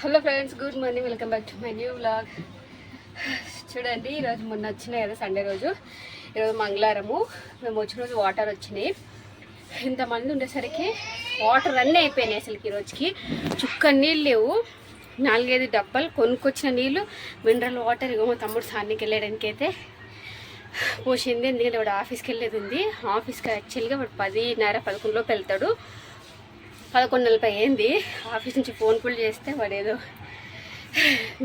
Hello friends, good morning. Welcome back to my new vlog. చూడండి, ఈరోజు మొన్న వచ్చినాయి కదా సండే రోజు, ఈరోజు మంగళవారము. మేము వచ్చిన రోజు వాటర్ వచ్చినాయి. ఇంతమంది ఉండేసరికి వాటర్ అన్నీ అయిపోయినాయి. అసలుకి ఈరోజుకి చుక్క నీళ్ళు లేవు. 4-5 డబ్బాలు కొనుక్కొచ్చిన నీళ్ళు మినరల్ వాటర్ ఇగో మా తమ్ముడు సానికి వెళ్ళడానికి అయితే పోసింది. ఎందుకంటే వాడు ఆఫీస్కి వెళ్ళేది ఉంది. ఆఫీస్కి యాక్చువల్గా వాడు 10:30-11 వెళ్తాడు. 11:40 అయింది. ఆఫీస్ నుంచి ఫోన్ కాల్ చేస్తే వాడు ఏదో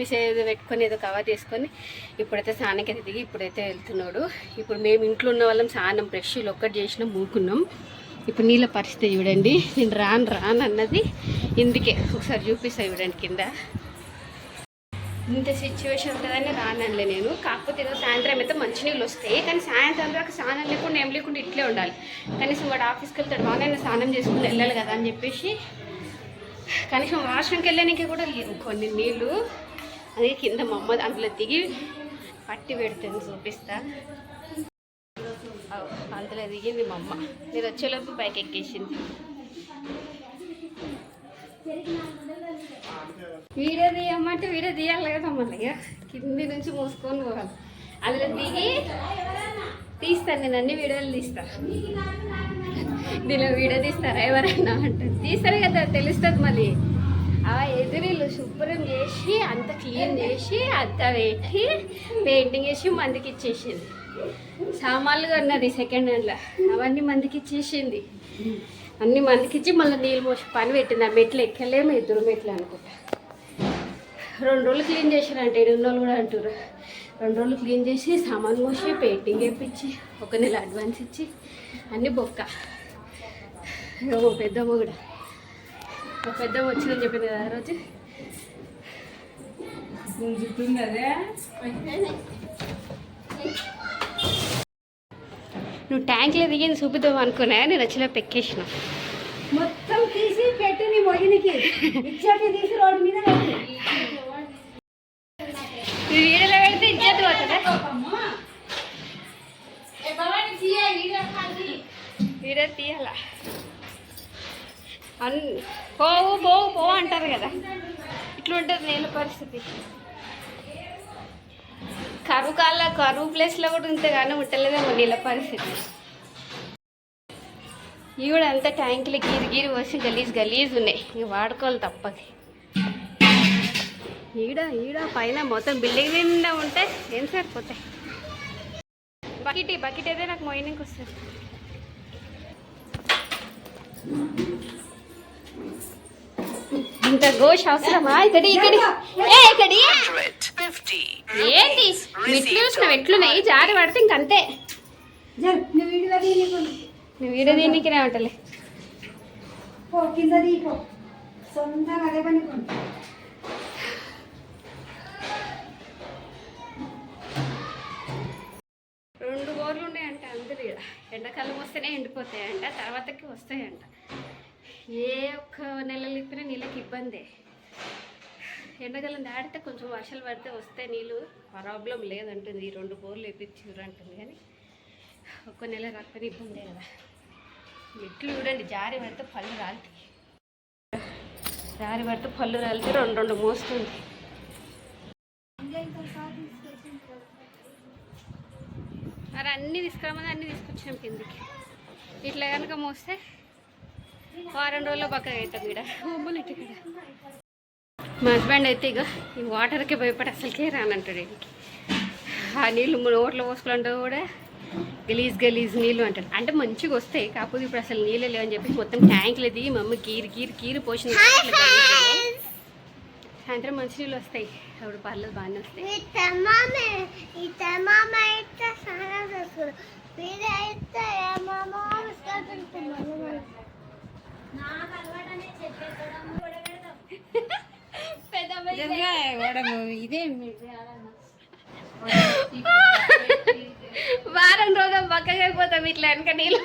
మెసేజ్ పెట్టుకొని ఏదో కవర్ చేసుకొని ఇప్పుడైతే స్నానంకి అయితే దిగి ఇప్పుడైతే వెళ్తున్నాడు. ఇప్పుడు మేము ఇంట్లో ఉన్న వాళ్ళం స్నానం బ్రష్లు ఒక్కటి చేసినాం, మూకున్నాం. ఇప్పుడు నీళ్ళ పరిస్థితి చూడండి. నేను రాను అన్నది ఇందుకే ఒకసారి చూపిస్తాను చూడండి. కింద ఇంత సిచ్యువేషన్ ఉంటుందని రానలే నేను. కాకపోతే ఏదో సాయంత్రం అయితే మంచినీళ్ళు వస్తాయి, కానీ సాయంత్రం దాకా స్నానం లేకుండా ఏం లేకుండా ఇట్లే ఉండాలి. కనీసం వాడు ఆఫీస్కి వెళ్తాడు, బాగా స్నానం చేసుకుని వెళ్ళాలి కదా అని చెప్పేసి కనీసం వాష్రూమ్కి వెళ్ళడానికి కూడా లేవు కొన్ని నీళ్ళు. అదే కింద మా అమ్మ అందులో దిగి పట్టి పెడుతుంది, చూపిస్తా. అందులో దిగింది మా అమ్మ. నేను వచ్చేలోపు బైక్ ఎక్కేసింది. వీడియో తీయమంటే వీడియో తీయాలి కదా మళ్ళీ, కింది నుంచి మూసుకొని పోవాలి. అందులో దిగి తీస్తాను, నేను అన్ని వీడియోలు తీస్తాను. దీనిలో వీడియో తీస్తారా ఎవరైనా అంటే తీస్తారు కదా, తెలుస్తుంది. మళ్ళీ ఆ ఎదురీళ్ళు శుభ్రం చేసి అంత క్లీన్ చేసి అంత పెట్టి పెయింటింగ్ వేసి మందికి ఇచ్చేసింది. సామాన్లుగా ఉన్నది సెకండ్ హ్యాండ్లో, అవన్నీ మందికి ఇచ్చేసింది. అన్ని మందికి ఇచ్చి మళ్ళీ నీళ్ళు మోసి పని పెట్టింది. ఆ మెట్లు ఎక్కలేము, 2 మెట్లు అనుకుంటా. 2 రోజులు క్లీన్ చేసారంటే 7 రోజులు కూడా అంటారు. 2 రోజులు క్లీన్ చేసి సామాన్ మోసి పెయింటింగ్ వేయించి 1 నెల అడ్వాన్స్ ఇచ్చి అన్నీ బొక్క. పెద్దమ్మ కూడా, మా పెద్దమ్మ వచ్చిందని చెప్పింది కదా ఆ రోజు. చెప్పింది అదే, నువ్వు ట్యాంక్లో దిగింది చూపిద్దాం అనుకున్నా, నేను వచ్చిన పెక్కేసిన. మొత్తం తీసి పెట్టి నీ మొగినికి తీసి రోడ్డు మీద వీడియోలో పెడితే ఇచ్చేది పోతుందా? వీడియో తీయాల పోవు అంటారు కదా, ఇట్లా ఉంటుంది నీళ్ళ పరిస్థితి. కరువు ప్లేస్లో కూడా ఉంటేగానే ఉండలేదేమో నీళ్ళ పరిస్థితి. ఇవి కూడా అంతా ట్యాంకులు గీరి వచ్చి గలీజ్ ఉన్నాయి. ఇవి వాడుకోవాలి తప్పది. ఈడ పైన మొత్తం బిల్డింగ్ నిండా ఉంటే ఏం సరిపోతాయి. బకెట్ అయితే నాకు మోయనికి వస్తుంది. ఇంత గోష్ అవసరమా? ఇక్కడి ఏంటి మెట్లు చూసినావు ఎట్లున్నాయి, జారి పడితే ఇంకంతే. నువ్వు వీడియో దీనికి రావటలే కింద దీపో సొంతంగా అదే పని. 2 బోర్లు ఉన్నాయంట అందులో. ఎండాకాలం వస్తేనే ఎండిపోతాయంట, తర్వాతకి వస్తాయంట. ఏ ఒక్క నెలలు ఇప్పినా నీళ్ళకి ఇబ్బందే. ఎండాకాలం దాడితే కొంచెం వర్షాలు పడితే వస్తే నీళ్ళు ప్రాబ్లం లేదంటుంది. ఈ 2 బోర్లు వేయించారు అంటుంది, కానీ ఒక్క నెల రాకపోతే ఇబ్బందే కదా. మెట్లు చూడండి, జారి పడితే పళ్ళు రాలుతాయి. 2 మోస్తుంది. మరి అన్నీ తీసుకురామని అన్నీ తీసుకొచ్చాం కిందికి. ఇట్లా కనుక మోస్తే 2 రోజుల్లో పక్కగా అవుతాం. ఇక్కడ బొమ్మలెట్టి ఇక్కడ మా హస్బెండ్ అయితే ఇక ఈ వాటర్కి భయపడి అసలుకే రానంటాడు. ఇంటికి ఆ నీళ్ళు నోట్లో పోసుకోవాలంటే కూడా గలీజ్ నీళ్ళు అంటారు. అంటే మంచిగా వస్తాయి, కాకపోతే ఇప్పుడు అసలు నీళ్ళు లేవని చెప్పి మొత్తం ట్యాంకులు దిగి మమ్మీ కీరి పోసిన. సాయంత్రం మంచి నీళ్ళు వస్తాయి, అప్పుడు పర్లేదు బాగానే వస్తాయి. ఇదే 2 రోజులు పక్కగా అయిపోతాం ఇట్లా వెనక నీళ్ళు.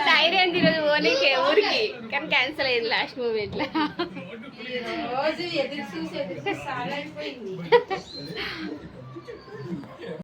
ధైర్యం ఈరోజు ఓనీకే ఊరికి, కానీ క్యాన్సిల్ అయింది లాస్ట్ మూమెంట్లో. రోజు ఎదురు చూసి